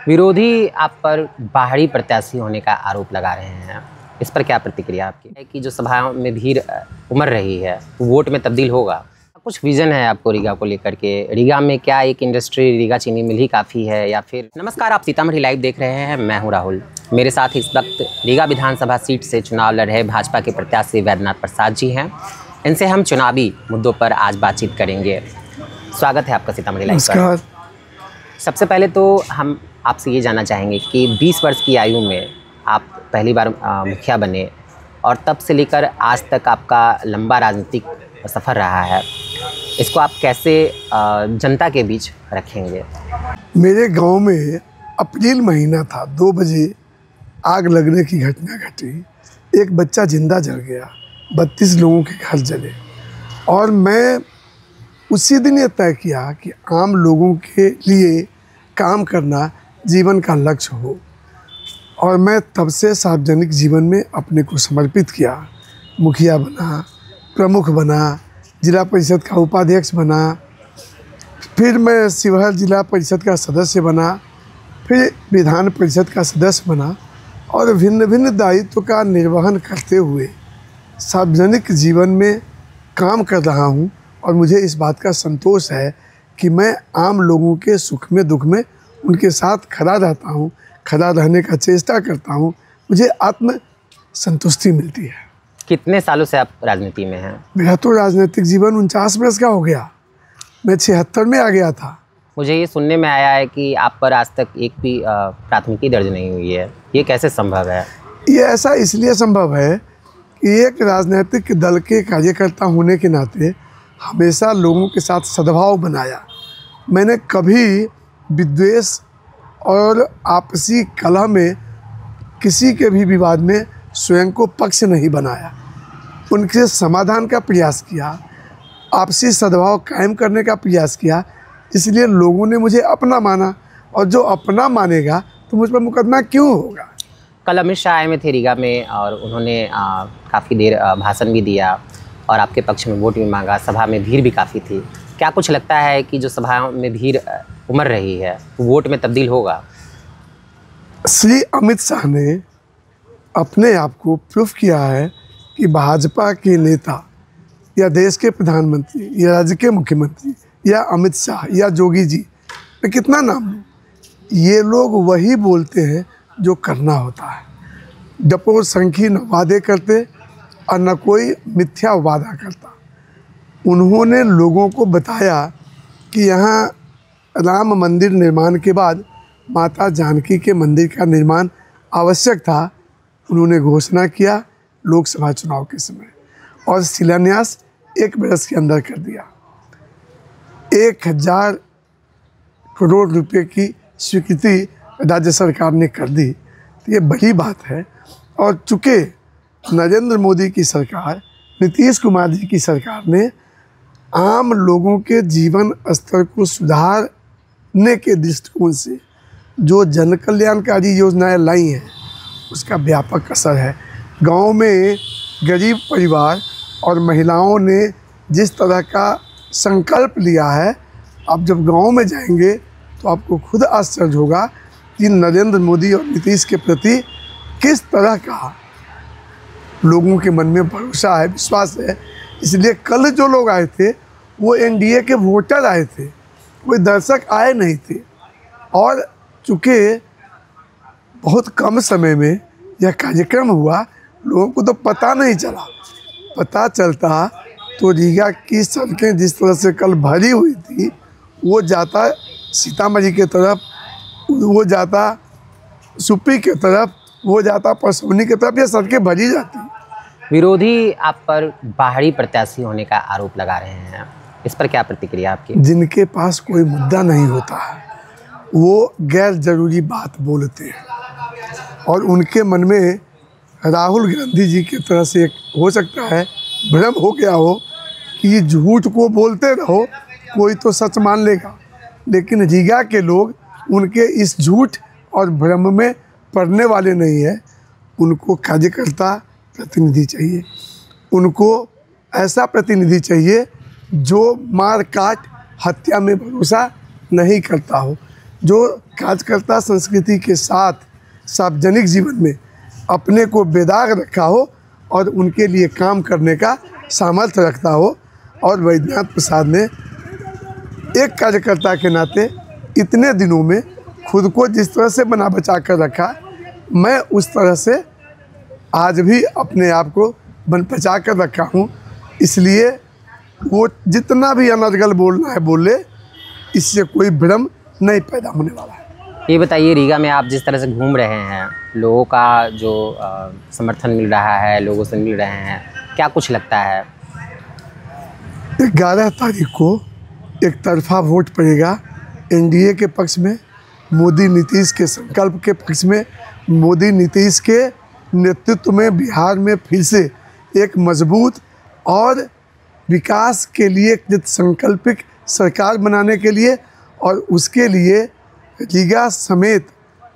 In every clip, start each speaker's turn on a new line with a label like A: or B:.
A: विरोधी आप पर बाहरी प्रत्याशी होने का आरोप लगा रहे हैं। इस पर क्या प्रतिक्रिया आपकी है कि जो सभाओं में भीड़ उमड़ रही है वो वोट में तब्दील होगा? कुछ विजन है आपको रीगा को लेकर के? रीगा में क्या एक इंडस्ट्री रीगा चीनी मिल ही काफ़ी है या फिर? नमस्कार, आप सीतामढ़ी लाइव देख रहे हैं। मैं हूं राहुल। मेरे साथ इस वक्त रीगा विधानसभा सीट से चुनाव लड़ रहे भाजपा के प्रत्याशी वैद्यनाथ प्रसाद जी हैं। इनसे हम चुनावी मुद्दों पर आज बातचीत करेंगे। स्वागत है आपका सीतामढ़ी लाइव पर। सबसे पहले तो हम आपसे ये जानना चाहेंगे कि 20 वर्ष की आयु में आप पहली बार मुखिया बने और तब से लेकर आज तक आपका लंबा राजनीतिक सफ़र रहा है। इसको आप कैसे जनता के बीच रखेंगे?
B: मेरे गांव में अप्रैल महीना था, 2 बजे आग लगने की घटना घटी। एक बच्चा जिंदा जल गया, 32 लोगों के घर जले और मैं उसी दिन ये तय किया कि आम लोगों के लिए काम करना जीवन का लक्ष्य हो और मैं तब से सार्वजनिक जीवन में अपने को समर्पित किया। मुखिया बना, प्रमुख बना, जिला परिषद का उपाध्यक्ष बना, फिर मैं शिवहर जिला परिषद का सदस्य बना, फिर विधान परिषद का सदस्य बना और भिन्न भिन्न दायित्व का निर्वहन करते हुए सार्वजनिक जीवन में काम कर रहा हूँ। और मुझे इस बात का संतोष है कि मैं आम लोगों के सुख में दुख में उनके साथ खड़ा रहता हूँ, खड़ा रहने का चेष्टा करता हूँ। मुझे आत्म संतुष्टि मिलती है।
A: कितने सालों से आप राजनीति में हैं?
B: मेरा तो राजनीतिक जीवन 49 वर्ष का हो गया। मैं 76 में आ गया था।
A: मुझे ये सुनने में आया है कि आप पर आज तक एक भी प्राथमिकी दर्ज नहीं हुई है। ये कैसे संभव है?
B: ये ऐसा इसलिए संभव है कि एक राजनीतिक दल के कार्यकर्ता होने के नाते हमेशा लोगों के साथ सद्भाव बनाया। मैंने कभी विद्वेष और आपसी कलह में किसी के भी विवाद में स्वयं को पक्ष नहीं बनाया, उनके समाधान का प्रयास किया, आपसी सद्भाव कायम करने का प्रयास किया। इसलिए लोगों ने मुझे अपना माना और जो अपना मानेगा तो मुझ पर मुकदमा क्यों होगा।
A: कल अमित शाह आए में थे रीगा में और उन्होंने काफ़ी देर भाषण भी दिया और आपके पक्ष में वोट भी मांगा। सभा में भीड़ भी काफ़ी थी। क्या कुछ लगता है कि जो सभाओं में भीड़ उमड़ रही है वो वोट में तब्दील होगा?
B: श्री अमित शाह ने अपने आप को प्रूफ किया है कि भाजपा के नेता या देश के प्रधानमंत्री या राज्य के मुख्यमंत्री या अमित शाह या जोगी जी, मैं कितना नाम लूँ, ये लोग वही बोलते हैं जो करना होता है। डपोर संखी न वादे करते और न कोई मिथ्या वादा करता। उन्होंने लोगों को बताया कि यहाँ राम मंदिर निर्माण के बाद माता जानकी के मंदिर का निर्माण आवश्यक था। उन्होंने घोषणा किया लोकसभा चुनाव के समय और शिलान्यास 1 बरस के अंदर कर दिया। 1000 करोड़ रुपए की स्वीकृति राज्य सरकार ने कर दी। तो ये बड़ी बात है। और चूँकि नरेंद्र मोदी की सरकार, नीतीश कुमार जी की सरकार ने आम लोगों के जीवन स्तर को सुधारने के दृष्टिकोण से जो जन कल्याणकारी योजनाएं लाई हैं उसका व्यापक असर है। गांव में गरीब परिवार और महिलाओं ने जिस तरह का संकल्प लिया है, आप जब गांव में जाएंगे तो आपको खुद आश्चर्य होगा कि नरेंद्र मोदी और नीतीश के प्रति किस तरह का लोगों के मन में भरोसा है, विश्वास है। इसलिए कल जो लोग आए थे वो एनडीए के वोटर आए थे, कोई दर्शक आए नहीं थे। और चूँकि बहुत कम समय में यह कार्यक्रम हुआ, लोगों को तो पता नहीं चला। पता चलता तो रीगा की सड़कें जिस तरह से कल भरी हुई थी, वो जाता सीतामढ़ी के तरफ, वो जाता सुप्पी के तरफ, वो जाता परसौनी की तरफ, ये सड़कें भरी जाती।
A: विरोधी आप पर बाहरी प्रत्याशी होने का आरोप लगा रहे हैं। इस पर क्या प्रतिक्रिया आपकी?
B: जिनके पास कोई मुद्दा नहीं होता है वो गैर जरूरी बात बोलते हैं और उनके मन में राहुल गांधी जी की तरह से एक हो सकता है भ्रम हो गया हो कि झूठ को बोलते रहो, कोई तो सच मान लेगा। लेकिन रीगा के लोग उनके इस झूठ और भ्रम में पड़ने वाले नहीं है। उनको कार्यकर्ता प्रतिनिधि चाहिए, उनको ऐसा प्रतिनिधि चाहिए जो मार काट हत्या में भरोसा नहीं करता हो, जो कार्यकर्ता संस्कृति के साथ सार्वजनिक जीवन में अपने को बेदाग रखा हो और उनके लिए काम करने का सामर्थ्य रखता हो। और वैद्यनाथ प्रसाद ने एक कार्यकर्ता के नाते इतने दिनों में खुद को जिस तरह से बना बचा कर रखा, मैं उस तरह से आज भी अपने आप को बन बचा कर रखा हूँ। इसलिए वो जितना भी अनर्गल बोलना है बोले, इससे कोई भ्रम नहीं पैदा होने वाला है।
A: ये बताइए, रीगा में आप जिस तरह से घूम रहे हैं, लोगों का जो समर्थन मिल रहा है, लोगों से मिल रहे हैं, क्या कुछ लगता है?
B: 11 तारीख को एक तरफा वोट पड़ेगा एनडीए के पक्ष में, मोदी नीतीश के संकल्प के पक्ष में। मोदी नीतीश के नेतृत्व में बिहार में फिर से एक मजबूत और विकास के लिए कृत संकल्पित सरकार बनाने के लिए, और उसके लिए रीगा समेत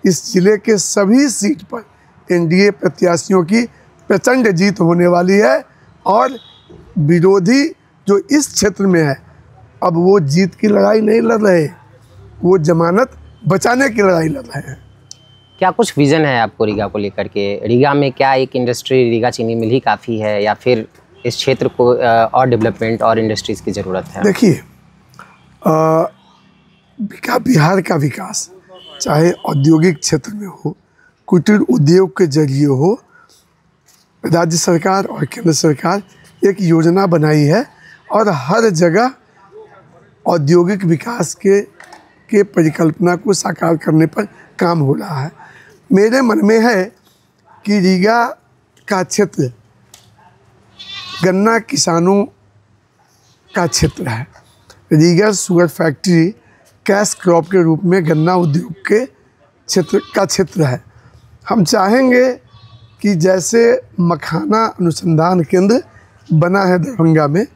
B: इस जिले के सभी सीट पर एनडीए प्रत्याशियों की प्रचंड जीत होने वाली है। और विरोधी जो इस क्षेत्र में है, अब वो जीत की लड़ाई नहीं लड़ रहे, वो जमानत बचाने की लड़ाई लड़ रहे हैं।
A: क्या कुछ विज़न है आपको रीगा को लेकर के? रीगा में क्या एक इंडस्ट्री, रीगा चीनी मिल ही काफ़ी है, या फिर इस क्षेत्र को और डेवलपमेंट और इंडस्ट्रीज़ की ज़रूरत है?
B: देखिए, बिहार का विकास चाहे औद्योगिक क्षेत्र में हो, कुटीर उद्योग के जरिए हो, राज्य सरकार और केंद्र सरकार एक योजना बनाई है और हर जगह औद्योगिक विकास के परिकल्पना को साकार करने पर काम हो रहा है। मेरे मन में है कि रीगा का क्षेत्र गन्ना किसानों का क्षेत्र है। Riga sugar factory cash crop के रूप में गन्ना उद्योग के क्षेत्र है। हम चाहेंगे कि जैसे मखाना अनुसंधान केंद्र बना है दरभंगा में,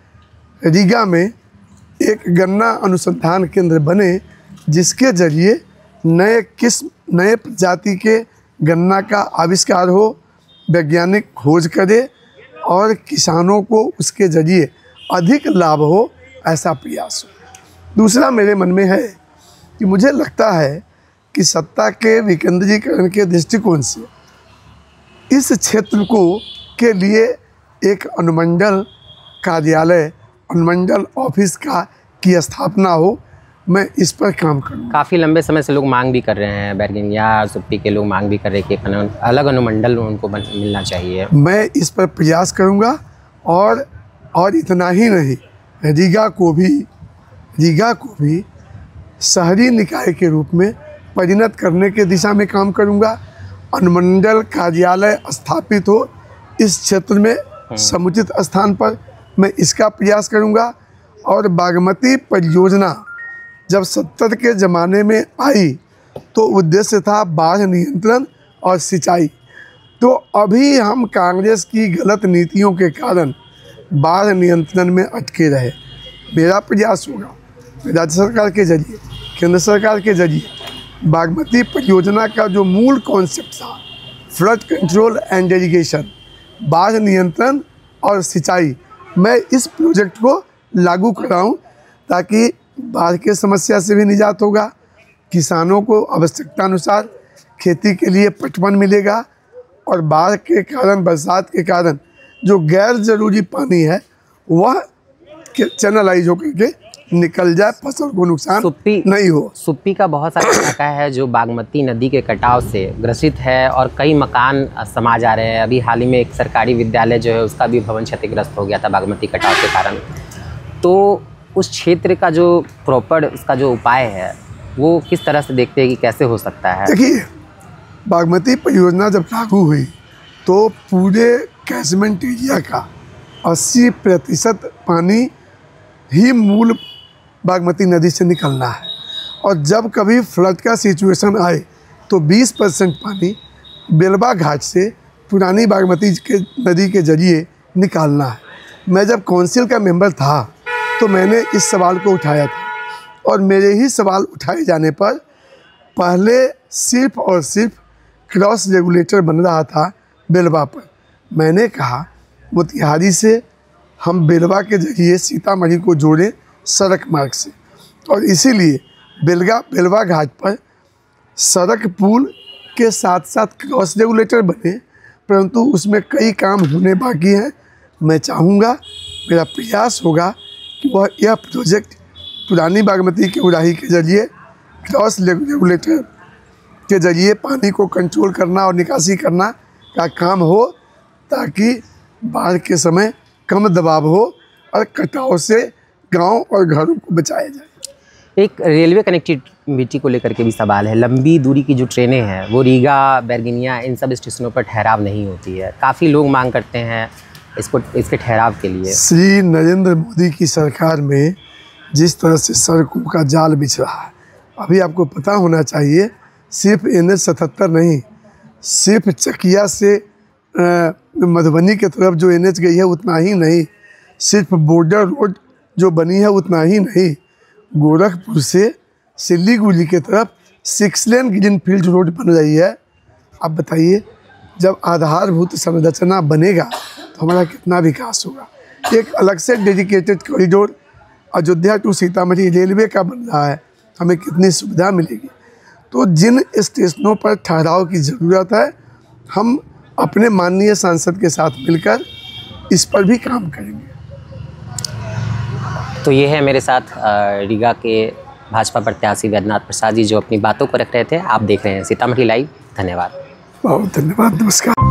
B: रीगा में एक गन्ना अनुसंधान केंद्र बने, जिसके जरिए नए किस्म, नए प्रजाति के गन्ना का आविष्कार हो, वैज्ञानिक खोज करे और किसानों को उसके जरिए अधिक लाभ हो, ऐसा प्रयास हो। दूसरा मेरे मन में है कि मुझे लगता है कि सत्ता के विकेंद्रीकरण के दृष्टिकोण से इस क्षेत्र को के लिए एक अनुमंडल कार्यालय, अनुमंडल ऑफिस की स्थापना हो। मैं इस पर काम करूँगा।
A: काफ़ी लंबे समय से लोग मांग भी कर रहे हैं, बैरगनिया सुप्पी के लोग मांग भी कर रहे हैं कि अलग अनुमंडल उनको मिलना चाहिए।
B: मैं इस पर प्रयास करूँगा और इतना ही नहीं, रीगा को भी शहरी निकाय के रूप में परिणत करने के दिशा में काम करूँगा। अनुमंडल कार्यालय स्थापित हो इस क्षेत्र में समुचित स्थान पर, मैं इसका प्रयास करूँगा। और बागमती परियोजना जब 70 के ज़माने में आई तो उद्देश्य था बाढ़ नियंत्रण और सिंचाई। तो अभी हम कांग्रेस की गलत नीतियों के कारण बाढ़ नियंत्रण में अटके रहे। मेरा प्रयास होगा राज्य सरकार के जरिए, केंद्र सरकार के जरिए बागमती परियोजना का जो मूल कॉन्सेप्ट था, फ्लड कंट्रोल एंड इरिगेशन, बाढ़ नियंत्रण और सिंचाई, मैं इस प्रोजेक्ट को लागू कराऊं ताकि बाढ़ के समस्या से भी निजात होगा, किसानों को आवश्यकता अनुसार खेती के लिए पटवन मिलेगा और बाढ़ के कारण, बरसात के कारण जो गैर ज़रूरी पानी है वह चैनलाइज होकर के निकल जाए, फसल को नुकसान नहीं हो।
A: सुप्पी का बहुत सारा इलाका है जो बागमती नदी के कटाव से ग्रसित है और कई मकान समा जा रहे हैं। अभी हाल ही में एक सरकारी विद्यालय जो है उसका भी भवन क्षतिग्रस्त हो गया था बागमती कटाव के कारण। तो उस क्षेत्र का जो प्रॉपर उसका जो उपाय है वो किस तरह से देखते हैं कि कैसे हो सकता है?
B: देखिए, बागमती परियोजना जब लागू हुई तो पूरे कैचमेंट एरिया का 80% पानी ही मूल बागमती नदी से निकलना है, और जब कभी फ्लड का सिचुएशन आए तो 20% पानी बेलवा घाट से पुरानी बागमती के नदी के जरिए निकालना है। मैं जब काउंसिल का मेंबर था तो मैंने इस सवाल को उठाया था, और मेरे ही सवाल उठाए जाने पर पहले सिर्फ और सिर्फ क्रॉस रेगुलेटर बन रहा था बेलवा पर। मैंने कहा मोतिहारी से हम बेलवा के जरिए सीतामढ़ी को जोड़ें सड़क मार्ग से, और इसीलिए बेलवा घाट पर सड़क पुल के साथ साथ क्रॉस रेगुलेटर बने, परंतु उसमें कई काम होने बाकी हैं। मैं चाहूँगा, मेरा प्रयास होगा कि यह प्रोजेक्ट पुरानी बागमती के उड़ाही के जरिए क्रॉस रेगुलेटर के जरिए पानी को कंट्रोल करना और निकासी करना का काम हो, ताकि बाढ़ के समय कम दबाव हो और कटाव से गांव और घरों को बचाया जाए।
A: एक रेलवे कनेक्टिविटी को लेकर के भी सवाल है। लंबी दूरी की जो ट्रेनें हैं वो रीगा, बैरगनिया इन सब स्टेशनों पर ठहराव नहीं होती है। काफ़ी लोग मांग करते हैं इसके ठहराव के लिए।
B: श्री नरेंद्र मोदी की सरकार में जिस तरह से सड़कों का जाल बिछ रहा है, अभी आपको पता होना चाहिए, सिर्फ NH 77 नहीं, सिर्फ चकिया से मधुबनी के तरफ जो NH गई है उतना ही नहीं, सिर्फ बॉर्डर रोड जो बनी है उतना ही नहीं, गोरखपुर से सिल्लीगुड़ी के तरफ 6 लेन ग्रीनफील्ड रोड बन रही है। अब बताइए, जब आधारभूत संरचना बनेगा तो हमारा कितना विकास होगा। एक अलग से dedicated corridor Ayodhya to Sitamarhi railway का बन रहा है, हमें कितनी सुविधा मिलेगी। तो जिन स्टेशनों पर ठहराव की ज़रूरत है, हम अपने माननीय सांसद के साथ मिलकर इस पर भी काम करेंगे।
A: तो ये है मेरे साथ रीगा के भाजपा प्रत्याशी वैद्यनाथ प्रसाद जी, जो अपनी बातों को रख रहे थे। आप देख रहे हैं सीतामढ़ी लाइव। धन्यवाद।
B: बहुत धन्यवाद, नमस्कार।